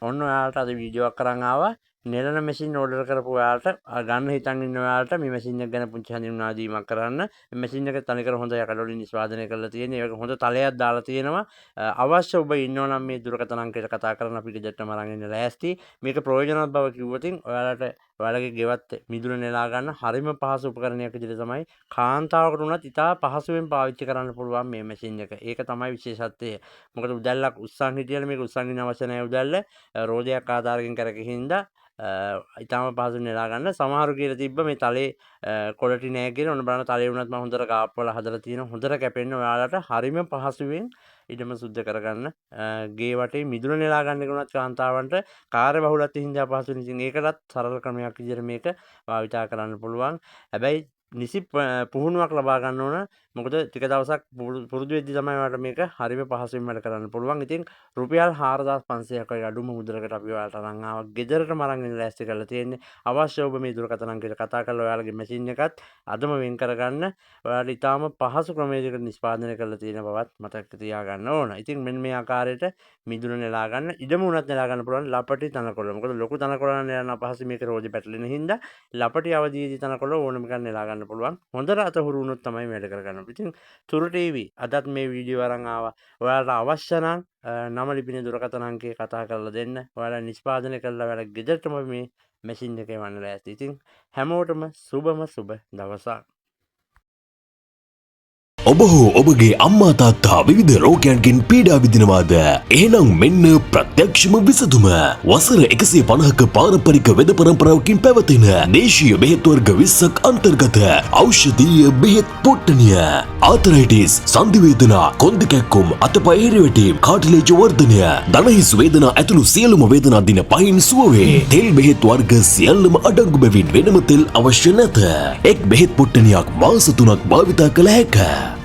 ඔන්න ඔයාලට අද වීඩියෝ එකක් අරන් ආවා. නෙලන මැෂින් ඕඩර් කරපු ඔයාලට ගන්න හිතන් ඉන්න ඔයාලට මේ මැෂින් එක ගැන පුංචි හඳුන්වා දීමක් කරන්න. මේ මැෂින් එක තනිකර හොඳ යකඩවලින් නිෂ්පාදනය කරලා තියෙනවා. ඒක හොඳ තලයක් දාලා තියෙනවා. අවශ්‍ය ඔබ ඉන්නවා නම් මේ දුරකථන අංකයට කතා කරන්න අපි ගෙදරටම අරන් එන්න ලෑස්ති. මේක ප්‍රයෝජනවත් බව කිව්වොතින් ඔයාලගේ ගෙවත් මිදුල නෙලා ගන්න හරිම පහසු උපකරණයක් විදිහට තමයි කාන්තාවකට උනත් ඉතා පහසුවෙන් පාවිච්චි කරන්න පුළුවන් මේ මැෂින් එක. ඒක තමයි විශේෂත්වය. මොකද උදැල්ලක් උස්සන් හිටියල මේක උස්සන් ඉන්න අවශ්‍ය නැහැ උදැල්ල. රෝදයක් ආධාරකින් කරගෙන හින්දා ඉතාම පහසුවෙන් නෙලා ගන්න. සමහරු කියලා තිබ්බ මේ තලේ කොලටි නෑ කියලා. ඔන්න බලන්න තලේ වුණත් මම හොඳට ගාප්පවල හදලා තියෙනවා. හොඳට කැපෙන්න ඔයාලට හරිම පහසුවෙන් ඉඩම සුද්ධ කරගන්න. ගේ වටේ මිදුල නෙලා ගන්න උනත් කාන්තාවන්ට කාර්ය බහුලත්වයෙන් හින්දා පහසුවෙන් ඉතින් ඒකටත් සරල ක්‍රමයක් විදිහට මේක භාවිතා කරන්න පුළුවන්. හැබැයි නිසි පුහුණුවක් ලබා ගන්න ඕන. මොකද ටික දවසක් පුරුදු වෙද්දි තමයි ඔයාලට මේක හරිම පහසුවෙන් වැඩ කරන්න පුළුවන්. ඉතින් රුපියල් 4500ක් වගේ අඩුම මුදලකට අපි ඔයාලට අරන් ආවා. ගෙදරටම අරන් එන්න ලෑස්ති කරලා තියෙන්නේ. අවශ්‍ය ඔබ මේ දුරකථන අංකයට කතා කරලා ඔයාලගේ මැෂින් එකත් අදම වෙන් කරගන්න. ඔයාලට ඊටාම පහසු ක්‍රමයකට නිෂ්පාදනය කරලා තියෙන බවත් මතක තියාගන්න ඕන. ඉතින් මෙන්න මේ ආකාරයට මිදුල නෙලා ගන්න, ඉඩම උනත් නෙලා ගන්න පුළුවන් ලපටි තනකොළ. මොකද ලොකු තනකොළ නෙලන්න අපහසු මේක රෝදේ පැටලෙන හින්දා ලපටි අවදීදී තනකොළ ඕනම එකක් නෙලා ගන්න පුළුවන්. හොඳට අත හුරු වුණොත් තමයි වැඩ කරගන්න. ඉතින් තුරු ටීවී අදත් මේ වීඩියෝ අරන් ආවා. ඔයාලට අවශ්‍ය නම් නම ලිපිනේ දුරකථන අංකේ කතා කරලා දෙන්න. ඔයාලා නිෂ්පාදනය කරලා ඔයාලා ගෙදරටම මේ මැෂින් එක එවන්න ලෑස්ති. ඉතින් හැමෝටම සුබම සුබ දවසක්. ඔබ හෝ ඔබගේ අම්මා තාත්තා විවිධ රෝගයන්ගෙන් පීඩා විඳිනවාද? එහෙනම් මෙන්න ප්‍රත්‍යක්ෂම විසඳුම. වසර 150ක පාරම්පරික වෙද පරම්පරාවකින් පැවතෙන දේශීය බෙහෙත් වර්ග 20ක් අන්තර්ගත ඖෂධීය බෙහෙත් පොට්ටනිය. ආතරයිටිස්, සන්ධි වේදනා, කොන්ද කැක්කුම්, අතපය හිරිවැටීම්, කාටිලේජ් වර්ධනය, දණහිස් වේදනා ඇතුළු සියලුම වේදනා දින 5න් සුව වේ. තෙල් බෙහෙත් වර්ග සියල්ලම අඩංගු බැවින් වෙනම තෙල් අවශ්‍ය නැත. එක් බෙහෙත් පොට්ටනියක් මාස 3ක් භාවිතා කළ හැකිය.